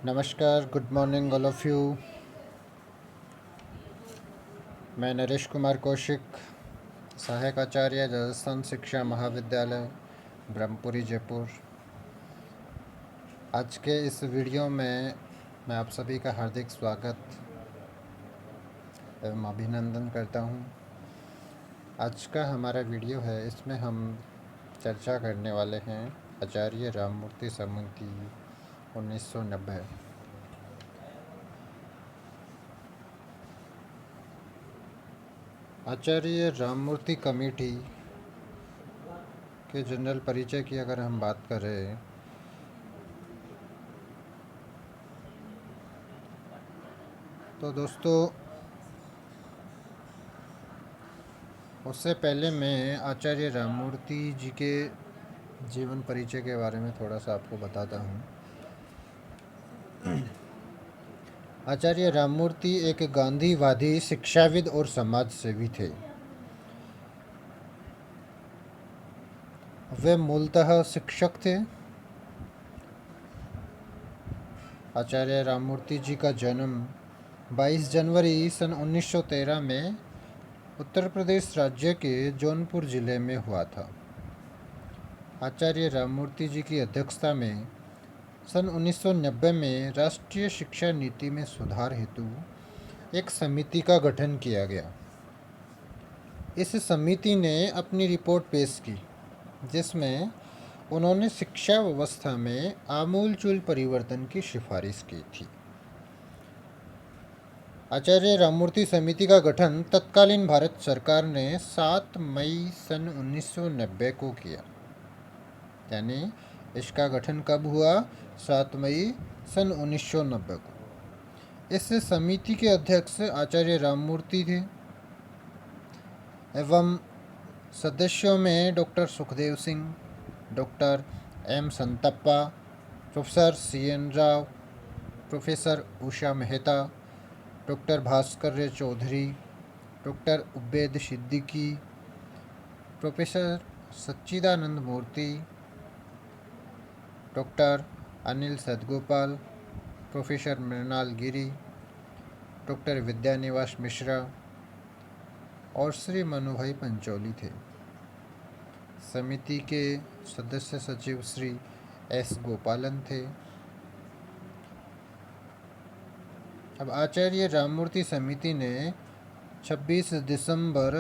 नमस्कार, good morning all of you. मैं नरेश कुमार कौशिक, सहायक आचार्य, राजस्थान शिक्षा महाविद्यालय, ब्रह्मपुरी, जयपुर। आज के इस वीडियो में मैं आप सभी का हार्दिक स्वागत एवं अभिनंदन करता हूं। आज का हमारा वीडियो है, इसमें हम चर्चा करने वाले हैं आचार्य राममूर्ति समिति 1990। आचार्य राममूर्ति कमेटी के जनरल परिचय की अगर हम बात करें तो दोस्तों, उससे पहले मैं आचार्य राममूर्ति जी के जीवन परिचय के बारे में थोड़ा सा आपको बताता हूँ। आचार्य राममूर्ति एक गांधीवादी, शिक्षाविद और समाज सेवी थे। वे मूलतः शिक्षक थे। आचार्य राममूर्ति जी का जन्म 22 जनवरी सन 1913 में उत्तर प्रदेश राज्य के जौनपुर जिले में हुआ था। आचार्य राममूर्ति जी की अध्यक्षता में सन 1990 में राष्ट्रीय शिक्षा नीति में सुधार हेतु एक समिति का गठन किया गया। इस समिति ने अपनी रिपोर्ट पेश की, जिसमें उन्होंने शिक्षा व्यवस्था में आमूलचूल परिवर्तन की सिफारिश की थी। आचार्य राममूर्ति समिति का गठन तत्कालीन भारत सरकार ने 7 मई सन 1990 को किया। यानी इसका गठन कब हुआ? 7 मई सन 1990 को। इस समिति के अध्यक्ष आचार्य राममूर्ति थे एवं सदस्यों में doctor Sukhdev Singh, doctor M Santhappa, professor CN Rao, professor Usha Mehta, doctor Bhaskar Chaudhary, doctor Ubaid Siddiqui, professor Sachchidanand Murthy, doctor Anil Sadgopal, professor Mrinal Giri, doctor Vidyanivas Mishra और श्री मनुभाई पंचौली थे। समिति के सदस्य सचिव श्री S गोपालन थे। अब आचार्य राममूर्ति समिति ने 26 दिसंबर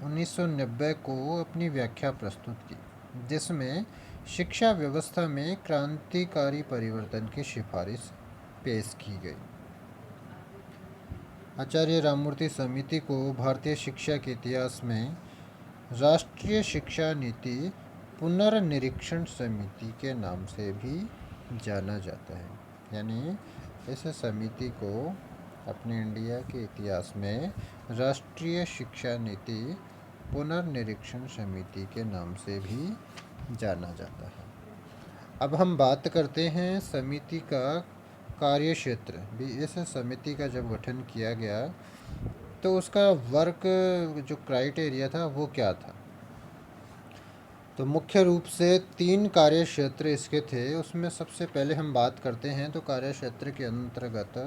1990 को अपनी व्याख्या प्रस्तुत की, जिसमें शिक्षा व्यवस्था में क्रांतिकारी परिवर्तन की सिफारिश पेश की गई। आचार्य राममूर्ति समिति को भारतीय शिक्षा के इतिहास में राष्ट्रीय शिक्षा नीति पुनर्निरीक्षण समिति के नाम से भी जाना जाता है। यानी इस समिति को अपने इंडिया के इतिहास में राष्ट्रीय शिक्षा नीति पुनर्निरीक्षण समिति के नाम से भी जाना जाता है। अब हम बात करते हैं समिति का कार्य क्षेत्र भी। इस समिति का जब गठन किया गया तो उसका वर्क जो क्राइटेरिया था वो क्या था? तो मुख्य रूप से 3 कार्य क्षेत्र इसके थे। उसमें सबसे पहले हम बात करते हैं तो कार्य क्षेत्र के अंतर्गत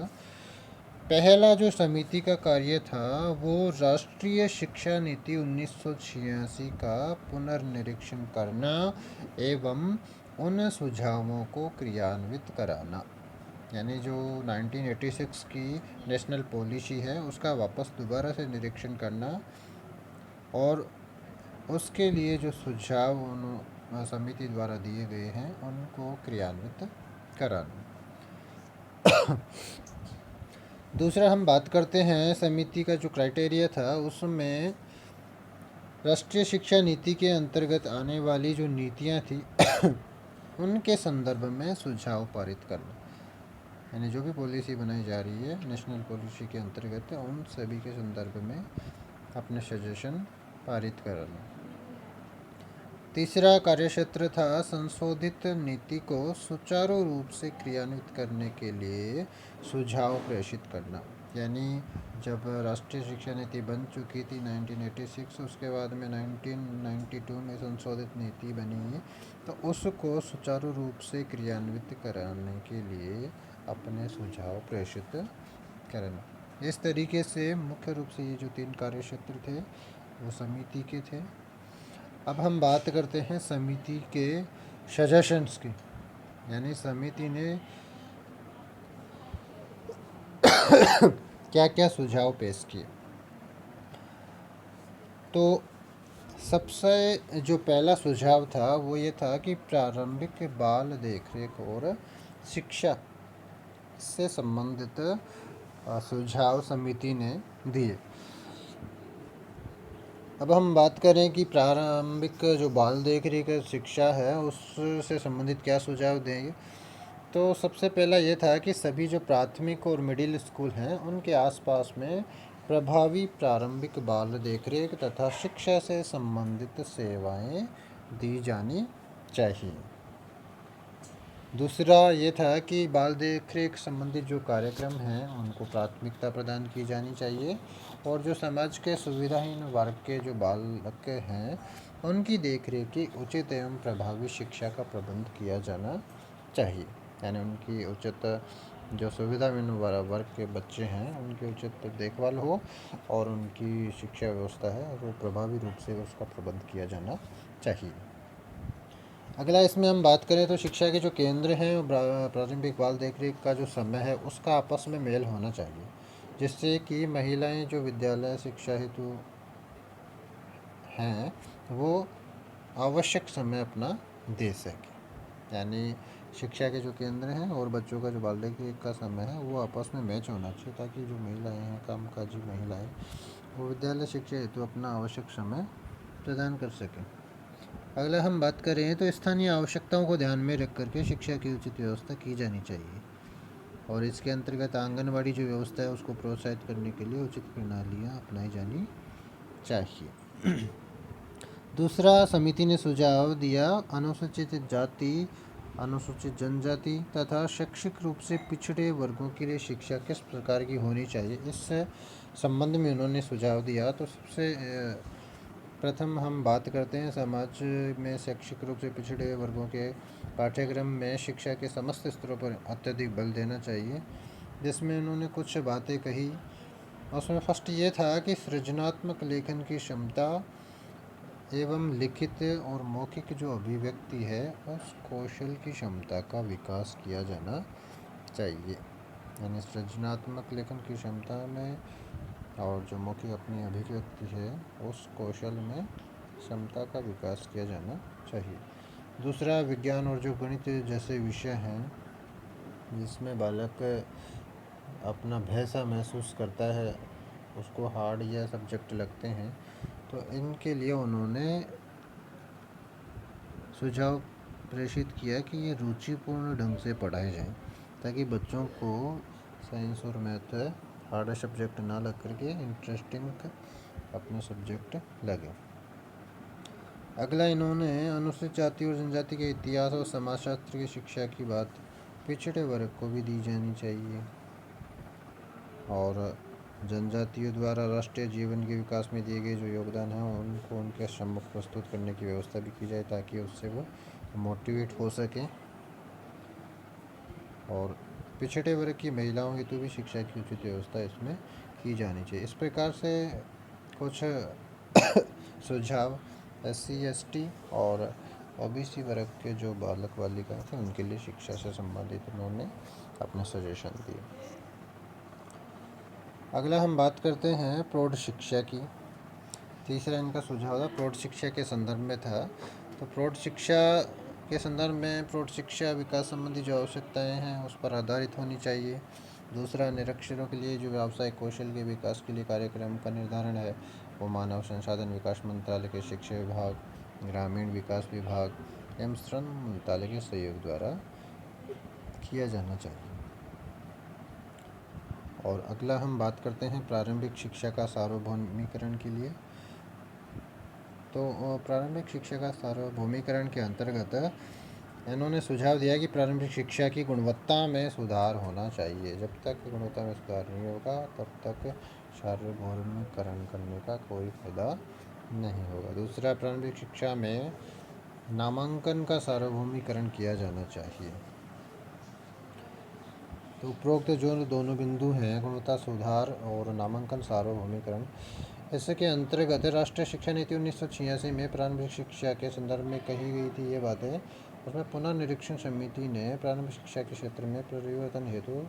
पहला जो समिति का कार्य था वो राष्ट्रीय शिक्षा नीति 1986 का पुनर्निरीक्षण करना एवं उन सुझावों को क्रियान्वित कराना। यानी जो 1986 की नेशनल पॉलिसी है उसका वापस दोबारा से निरीक्षण करना और उसके लिए जो सुझाव समिति द्वारा दिए गए हैं उनको क्रियान्वित कराना। दूसरा हम बात करते हैं समिति का जो क्राइटेरिया था, उसमें राष्ट्रीय शिक्षा नीति के अंतर्गत आने वाली जो नीतियां थी उनके संदर्भ में सुझाव पारित करना। यानी जो भी पॉलिसी बनाई जा रही है नेशनल पॉलिसी के अंतर्गत, उन सभी के संदर्भ में अपने सजेशन पारित करना। तीसरा कार्यक्षेत्र था संशोधित नीति को सुचारू रूप से क्रियान्वित करने के लिए सुझाव प्रेषित करना। यानी जब राष्ट्रीय शिक्षा नीति बन चुकी थी 1986, उसके बाद में 1992 में संशोधित नीति बनी, तो उसको सुचारू रूप से क्रियान्वित कराने के लिए अपने सुझाव प्रेषित करना। इस तरीके से मुख्य रूप से ये जो 3 कार्य क्षेत्र थे वो समिति के थे। अब हम बात करते हैं समिति के सजेशंस की, यानी समिति ने क्या क्या सुझाव पेश किए। तो सबसे जो पहला सुझाव था वो ये था कि प्रारंभिक बाल देखरेख और शिक्षा से संबंधित सुझाव समिति ने दिए। अब हम बात करें कि प्रारंभिक जो बाल देखरेख शिक्षा है उससे संबंधित क्या सुझाव देंगे, तो सबसे पहला ये था कि सभी जो प्राथमिक और मिडिल स्कूल हैं उनके आसपास में प्रभावी प्रारंभिक बाल देखरेख तथा शिक्षा से संबंधित सेवाएं दी जानी चाहिए। दूसरा ये था कि बाल देखरेख संबंधित जो कार्यक्रम हैं उनको प्राथमिकता प्रदान की जानी चाहिए, और जो समाज के सुविधाहीन वर्ग के जो बालक हैं उनकी देखरेख की उचित एवं प्रभावी शिक्षा का प्रबंध किया जाना चाहिए। यानी उनकी उचित जो सुविधाहीन वर्ग के बच्चे हैं उनकी उचित देखभाल हो और उनकी शिक्षा व्यवस्था है वो प्रभावी रूप से उसका प्रबंध किया जाना चाहिए। अगला इसमें हम बात करें तो शिक्षा के जो केंद्र हैं प्रारंभिक बाल देखरेख का जो समय है उसका आपस में मेल होना चाहिए, जिससे कि महिलाएं जो विद्यालय शिक्षा हेतु हैं वो आवश्यक समय अपना दे सकें। यानी शिक्षा के जो केंद्र हैं और बच्चों का जो बाल देखरेख का समय है वो आपस में मैच होना चाहिए, ताकि जो महिलाएं हैं कामकाजी महिलाएं वो विद्यालय शिक्षा हेतु अपना आवश्यक समय प्रदान कर सकें। अगला हम बात करें तो स्थानीय आवश्यकताओं को ध्यान में रख करके शिक्षा की उचित व्यवस्था की जानी चाहिए, और इसके अंतर्गत आंगनवाड़ी जो व्यवस्था है उसको प्रोत्साहित करने के लिए उचित प्रणालियाँ अपनाई जानी चाहिए। दूसरा, समिति ने सुझाव दिया अनुसूचित जाति, अनुसूचित जनजाति तथा शैक्षिक रूप से पिछड़े वर्गों के लिए शिक्षा किस प्रकार की होनी चाहिए, इस संबंध में उन्होंने सुझाव दिया। तो सबसे प्रथम हम बात करते हैं समाज में शैक्षिक रूप से पिछड़े वर्गों के पाठ्यक्रम में शिक्षा के समस्त स्तरों पर अत्यधिक बल देना चाहिए, जिसमें उन्होंने कुछ बातें कही। उसमें फर्स्ट ये था कि सृजनात्मक लेखन की क्षमता एवं लिखित और मौखिक जो अभिव्यक्ति है उस कौशल की क्षमता का विकास किया जाना चाहिए। यानी सृजनात्मक लेखन की क्षमता में और जो मौखिक अपनी अभिव्यक्ति है उस कौशल में क्षमता का विकास किया जाना चाहिए। दूसरा, विज्ञान और जो गणित जैसे विषय हैं जिसमें बालक अपना भय सा महसूस करता है, उसको हार्ड या सब्जेक्ट लगते हैं, तो इनके लिए उन्होंने सुझाव प्रेषित किया कि ये रुचिपूर्ण ढंग से पढ़ाए जाएं, ताकि बच्चों को साइंस और मैथ हार्ड सब्जेक्ट ना लग करके इंटरेस्टिंग अपना सब्जेक्ट लगे। अगला, इन्होंने अनुसूचित जाति और जनजाति के इतिहास और समाजशास्त्र की शिक्षा की बात पिछड़े वर्ग को भी दी जानी चाहिए, और जनजातियों द्वारा राष्ट्रीय जीवन के विकास में दिए गए जो योगदान है उनको उनके सम्मुख प्रस्तुत करने की व्यवस्था भी की जाए, ताकि उससे वो मोटिवेट हो सकें। और पिछड़े वर्ग की महिलाओं हेतु भी शिक्षा की उचित व्यवस्था इसमें की जानी चाहिए। इस प्रकार से कुछ सुझाव SC/ST और OBC वर्ग के जो बालक बालिकाएं थे उनके लिए शिक्षा से संबंधित उन्होंने अपने सजेशन दिए। अगला हम बात करते हैं प्रौढ़ शिक्षा की। तीसरा इनका सुझाव था प्रौढ़ शिक्षा के संदर्भ में था। तो प्रौढ़ शिक्षा के संदर्भ में प्रौढ़ शिक्षा विकास संबंधी जो आवश्यकताएं हैं उस पर आधारित होनी चाहिए। दूसरा, निरक्षरों के लिए जो व्यावसायिक कौशल के विकास के लिए कार्यक्रम का निर्धारण है वो मानव संसाधन विकास मंत्रालय के शिक्षा विभाग, ग्रामीण विकास विभाग एवं श्रम मंत्रालय के सहयोग द्वारा किया जाना चाहिए। और अगला हम बात करते हैं प्रारंभिक शिक्षा का सार्वभौमिकरण के लिए। तो प्रारंभिक शिक्षा का सार्वभौमिकरण के अंतर्गत इन्होंने सुझाव दिया कि प्रारंभिक शिक्षा की गुणवत्ता में सुधार होना चाहिए। जब तक गुणवत्ता में सुधार नहीं होगा तब तक सार्वभौमिकरण करने का कोई फायदा नहीं होगा। दूसरा, प्रारंभिक शिक्षा में नामांकन का सार्वभौमिकरण किया जाना चाहिए। तो उपरोक्त जो दोनों बिंदु हैं, गुणवत्ता सुधार और नामांकन सार्वभौमिकरण, इसके अंतर्गत राष्ट्रीय शिक्षा नीति 1986 में प्रारंभिक शिक्षा के संदर्भ में कही गई थी ये बातें। उसमें पुनर्निरीक्षण समिति ने प्रारंभिक शिक्षा के क्षेत्र में परिवर्तन हेतु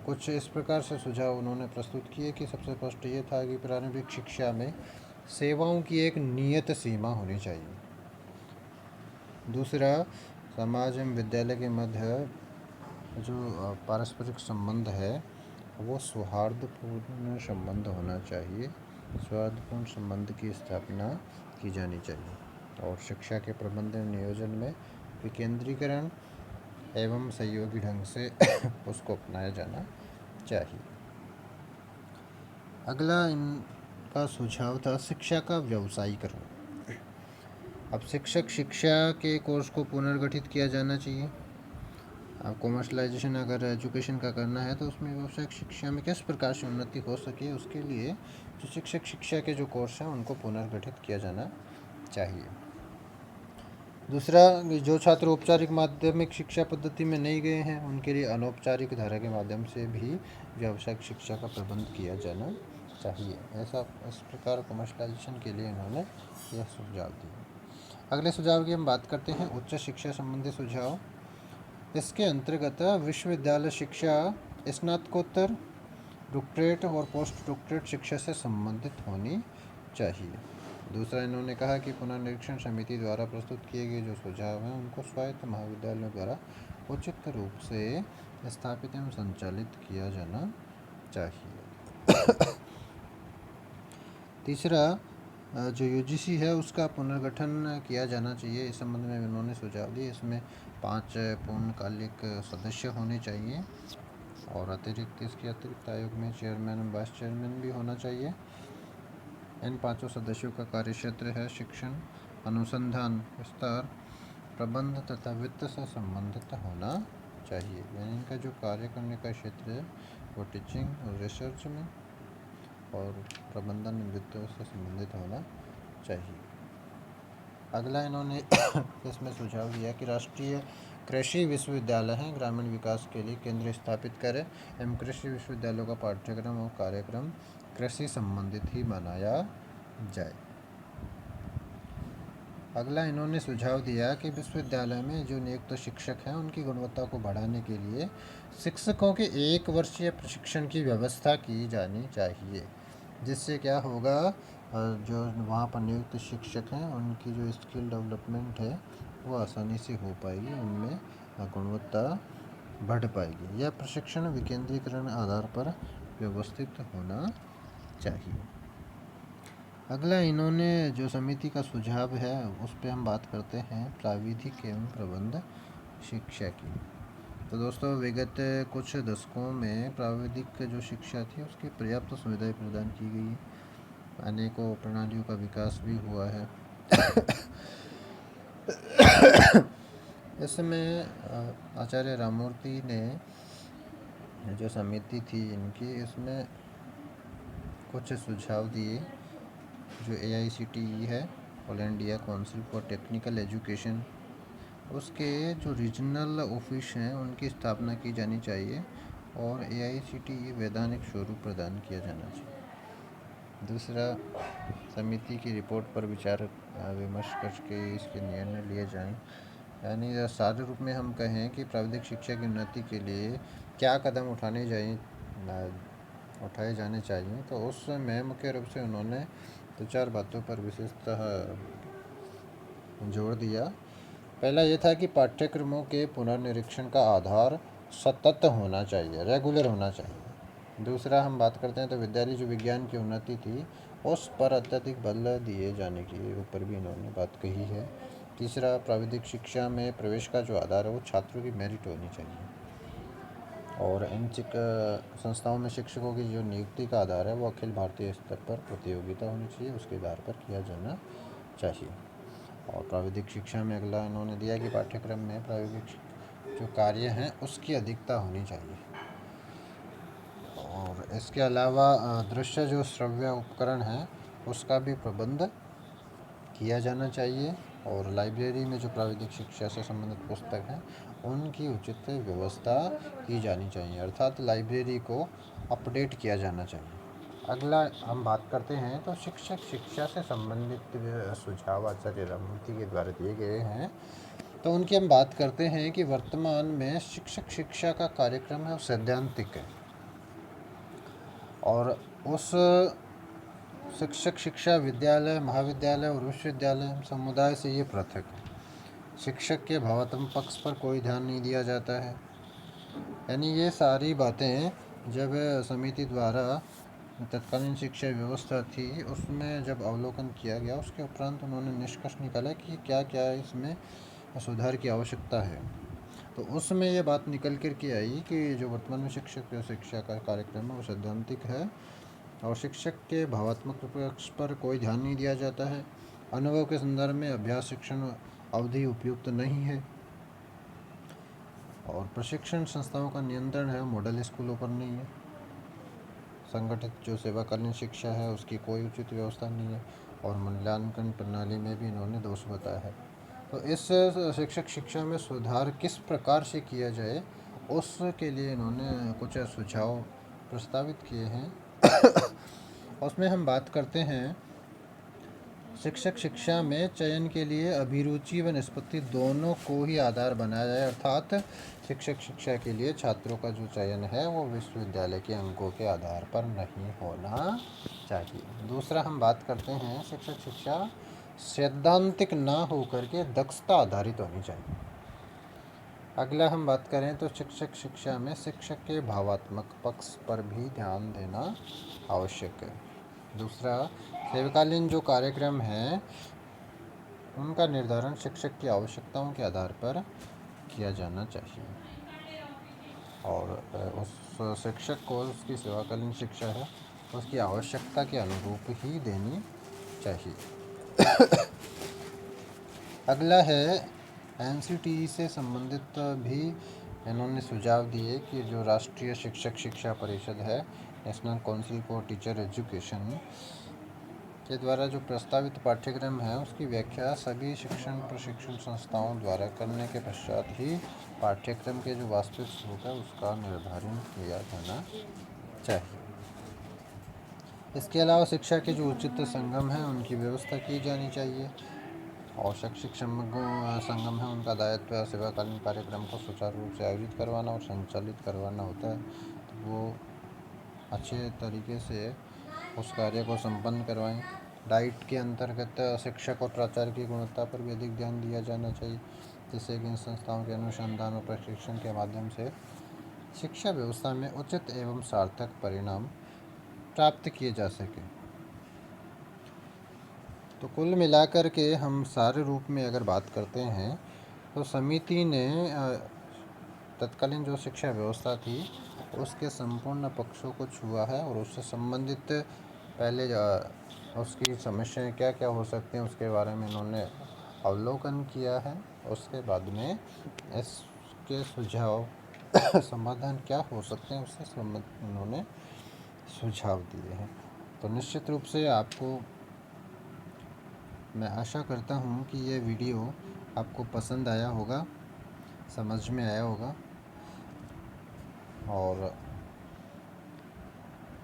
कुछ इस प्रकार से सुझाव उन्होंने प्रस्तुत किए कि सबसे स्पष्ट ये था कि प्रारंभिक शिक्षा में सेवाओं की एक नियत सीमा होनी चाहिए। दूसरा, समाज एवं विद्यालय के मध्य जो पारस्परिक संबंध है वो सौहार्दपूर्ण संबंध होना चाहिए। सौहार्दपूर्ण संबंध की स्थापना की जानी चाहिए और शिक्षा के प्रबंधन नियोजन में विकेंद्रीकरण एवं सहयोगी ढंग से उसको अपनाया जाना चाहिए। अगला इनका सुझाव था शिक्षा का व्यवसायीकरण। अब शिक्षक शिक्षा के कोर्स को पुनर्गठित किया जाना चाहिए। अब कॉमर्शलाइजेशन अगर एजुकेशन का करना है तो उसमें व्यावसायिक शिक्षा में किस प्रकार से उन्नति हो सके, उसके लिए जो शिक्षक शिक्षा के जो कोर्स हैं उनको पुनर्गठित किया जाना चाहिए। दूसरा, जो छात्र औपचारिक माध्यमिक शिक्षा पद्धति में नहीं गए हैं उनके लिए अनौपचारिक धारा के माध्यम से भी व्यावसायिक शिक्षा का प्रबंध किया जाना चाहिए। ऐसा इस प्रकार कॉमर्शलाइजेशन के लिए इन्होंने यह सुझाव दिए। अगले सुझाव की हम बात करते हैं, उच्च शिक्षा संबंधी सुझाव। इसके अंतर्गत विश्वविद्यालय शिक्षा स्नातकोत्तर, डॉक्टरेट और पोस्ट डॉक्टरेट शिक्षा से संबंधित होनी चाहिए। दूसरा, इन्होंने कहा कि पुनर्निरीक्षण समिति द्वारा प्रस्तुत किए गए जो सुझाव हैं उनको स्वायत्त महाविद्यालयों द्वारा उचित रूप से स्थापित एवं संचालित किया जाना चाहिए। तीसरा, जो यूजीसी है उसका पुनर्गठन किया जाना चाहिए। इस संबंध में उन्होंने सुझाव दिए। इसमें 5 पूर्णकालिक सदस्य होने चाहिए और इसके अतिरिक्त आयोग में चेयरमैन और वाइस चेयरमैन भी होना चाहिए। इन 5 सदस्यों का कार्यक्षेत्र है शिक्षण, अनुसंधान, विस्तार, प्रबंध तथा वित्त से संबंधित होना चाहिए। यानी इनका जो कार्य करने का क्षेत्र है वो टीचिंग और रिसर्च में और प्रबंधन वित्त से संबंधित होना चाहिए। अगला इन्होंने इसमें सुझाव दिया कि राष्ट्रीय कृषि विश्वविद्यालय हैं ग्रामीण विकास के लिए केंद्र स्थापित करें एवं कृषि विश्वविद्यालयों का पाठ्यक्रम और कार्यक्रम कृषि संबंधित ही बनाया जाए। अगला इन्होंने सुझाव दिया कि विश्वविद्यालय में जो नियुक्त शिक्षक हैं उनकी गुणवत्ता को बढ़ाने के लिए शिक्षकों के 1 वर्षीय प्रशिक्षण की व्यवस्था की जानी चाहिए, जिससे क्या होगा, जो वहाँ पर नियुक्त शिक्षक हैं उनकी जो स्किल डेवलपमेंट है वो आसानी से हो पाएगी, उनमें गुणवत्ता बढ़ पाएगी। यह प्रशिक्षण विकेंद्रीकरण आधार पर व्यवस्थित होना चाहिए। अगला इन्होंने जो समिति का सुझाव है उस पर हम बात करते हैं प्राविधिक एवं प्रबंध शिक्षा की। तो दोस्तों, विगत कुछ दशकों में प्राविधिक जो शिक्षा थी उसकी पर्याप्त सुविधाएं प्रदान की गई है। अनेकों प्रणालियों का विकास भी हुआ है। इसमें आचार्य राममूर्ति ने जो समिति थी इनकी, इसमें कुछ सुझाव दिए। जो AICTE है, all India council for technical education, उसके जो रीजनल ऑफिस हैं उनकी स्थापना की जानी चाहिए और AICTE वैधानिक स्वरूप प्रदान किया जाना चाहिए। दूसरा, समिति की रिपोर्ट पर विचार विमर्श करके इसके निर्णय लिए जाएं। यानी सारे रूप में हम कहें कि प्राविधिक शिक्षा की उन्नति के लिए क्या कदम उठाए जाने चाहिए, तो उसमें मुख्य रूप से उन्होंने 2-4 बातों पर विशेषतः जोर दिया। पहला ये था कि पाठ्यक्रमों के पुनर्निरीक्षण का आधार सतत होना चाहिए, रेगुलर होना चाहिए। दूसरा, हम बात करते हैं तो विद्यालय जो विज्ञान की उन्नति थी उस पर अत्यधिक बल दिए जाने के ऊपर भी इन्होंने बात कही है। तीसरा, प्राविधिक शिक्षा में प्रवेश का जो आधार है वो छात्रों की मेरिट होनी चाहिए और इन संस्थाओं में शिक्षकों की जो नियुक्ति का आधार है वो अखिल भारतीय स्तर पर प्रतियोगिता होनी चाहिए, उसके आधार पर किया जाना चाहिए। और प्राविधिक शिक्षा में अगला इन्होंने दिया कि पाठ्यक्रम में प्रायोगिक जो कार्य हैं उसकी अधिकता होनी चाहिए। और इसके अलावा दृश्य जो श्रव्य उपकरण हैं उसका भी प्रबंध किया जाना चाहिए। और लाइब्रेरी में जो प्राविधिक शिक्षा से संबंधित पुस्तक हैं उनकी उचित व्यवस्था की जानी चाहिए, अर्थात लाइब्रेरी को अपडेट किया जाना चाहिए। अगला हम बात करते हैं तो शिक्षक शिक्षा से संबंधित सुझाव आचार्य राममूर्ति के द्वारा दिए गए हैं। तो उनकी हम बात करते हैं कि वर्तमान में शिक्षक शिक्षा का कार्यक्रम है वो सैद्धांतिक है और उस शिक्षक शिक्षा विद्यालय, महाविद्यालय और विश्वविद्यालय समुदाय से ये पृथक है। शिक्षक के भावात्मक पक्ष पर कोई ध्यान नहीं दिया जाता है। यानी ये सारी बातें जब समिति द्वारा तत्कालीन शिक्षा व्यवस्था थी उसमें जब अवलोकन किया गया उसके उपरांत उन्होंने निष्कर्ष निकाला कि क्या क्या इसमें सुधार की आवश्यकता है। तो उसमें ये बात निकल कर के आई कि जो वर्तमान में शिक्षक शिक्षा का कार्यक्रम है वो सैद्धांतिक है और शिक्षक के भावात्मक पक्ष पर कोई ध्यान नहीं दिया जाता है। अनुभव के संदर्भ में अभ्यास शिक्षण अवधि उपयुक्त नहीं है और प्रशिक्षण संस्थाओं का नियंत्रण है मॉडल स्कूलों पर नहीं है। संगठित जो सेवाकालीन शिक्षा है उसकी कोई उचित व्यवस्था नहीं है और मूल्यांकन प्रणाली में भी इन्होंने दोष बताया है। तो इस शिक्षक शिक्षा में सुधार किस प्रकार से किया जाए उसके लिए इन्होंने कुछ सुझाव प्रस्तावित किए हैं। उसमें हम बात करते हैं शिक्षक शिक्षा में चयन के लिए अभिरुचि व निष्पत्ति दोनों को ही आधार बनाया जाए, अर्थात शिक्षक शिक्षा के लिए छात्रों का जो चयन है वो विश्वविद्यालय के अंकों के आधार पर नहीं होना चाहिए। दूसरा हम बात करते हैं शिक्षक शिक्षा सैद्धांतिक ना होकर के दक्षता आधारित होनी चाहिए। अगला हम बात करें तो शिक्षक शिक्षा में शिक्षक के भावात्मक पक्ष पर भी ध्यान देना आवश्यक है। दूसरा, सेवाकालीन जो कार्यक्रम है उनका निर्धारण शिक्षक की आवश्यकताओं के आधार पर किया जाना चाहिए और उस शिक्षक को उसकी सेवाकालीन शिक्षा है उसकी आवश्यकता के अनुरूप ही देनी चाहिए। अगला है एनसीटीई से संबंधित भी इन्होंने सुझाव दिए कि जो राष्ट्रीय शिक्षक शिक्षा परिषद है, national council for teacher education के द्वारा जो प्रस्तावित पाठ्यक्रम है उसकी व्याख्या सभी शिक्षण प्रशिक्षण संस्थाओं द्वारा करने के पश्चात ही पाठ्यक्रम के जो वास्तविक स्वरूप है उसका निर्धारण किया जाना चाहिए। इसके अलावा शिक्षा के जो उचित संगम है उनकी व्यवस्था की जानी चाहिए और शैक्षिक संगम है उनका दायित्व सेवाकालीन कार्यक्रम को सुचारू रूप से आयोजित करवाना और संचालित करवाना होता है। तो वो अच्छे तरीके से उस कार्य को संपन्न करवाएं। डाइट के अंतर्गत शिक्षक और प्राचार्य की गुणवत्ता पर भी अधिक ध्यान दिया जाना चाहिए जिससे कि इन संस्थाओं के अनुसंधान और प्रशिक्षण के माध्यम से शिक्षा व्यवस्था में उचित एवं सार्थक परिणाम प्राप्त किए जा सकें। तो कुल मिलाकर के हम सारे रूप में अगर बात करते हैं तो समिति ने तत्कालीन जो शिक्षा व्यवस्था थी उसके संपूर्ण पक्षों को छुआ है और उससे संबंधित पहले उसकी समस्याएं क्या क्या हो सकती हैं उसके बारे में इन्होंने अवलोकन किया है। उसके बाद में इसके सुझाव समाधान क्या हो सकते हैं उससे संबंधित इन्होंने सुझाव दिए हैं। तो निश्चित रूप से आपको मैं आशा करता हूँ कि ये वीडियो आपको पसंद आया होगा, समझ में आया होगा और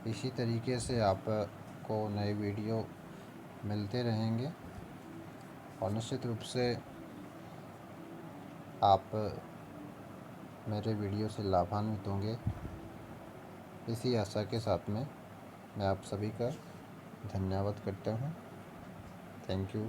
इसी तरीके से आपको नए वीडियो मिलते रहेंगे और निश्चित रूप से आप मेरे वीडियो से लाभान्वित होंगे। इसी आशा के साथ में मैं आप सभी का धन्यवाद करता हूँ। Thank you.